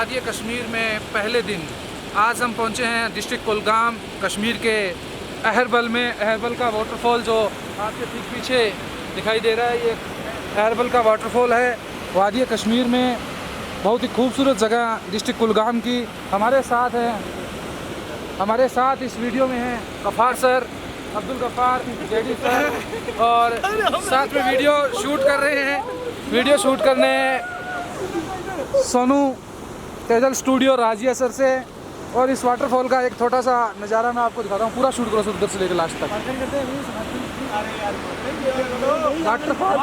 वादी कश्मीर में पहले दिन आज हम पहुंचे हैं डिस्ट्रिक्ट कुलगाम कश्मीर के अहरबल में। अहरबल का वाटरफॉल जो आपके ठीक पीछे दिखाई दे रहा है, ये अहरबल का वाटरफॉल है वादी कश्मीर में। बहुत ही खूबसूरत जगह डिस्ट्रिक्ट कुलगाम की। हमारे साथ इस वीडियो में हैं Ghaffar sir, Abdul Ghaffar JD sir, और साथ में वीडियो शूट कर रहे हैं। वीडियो शूट करने सोनू तेजल स्टूडियो राजिया सर से। और इस वाटरफॉल का एक छोटा सा नज़ारा मैं आपको दिखाता हूँ। पूरा शूट करो उधर से लेकर लास्ट तक। वाटरफॉल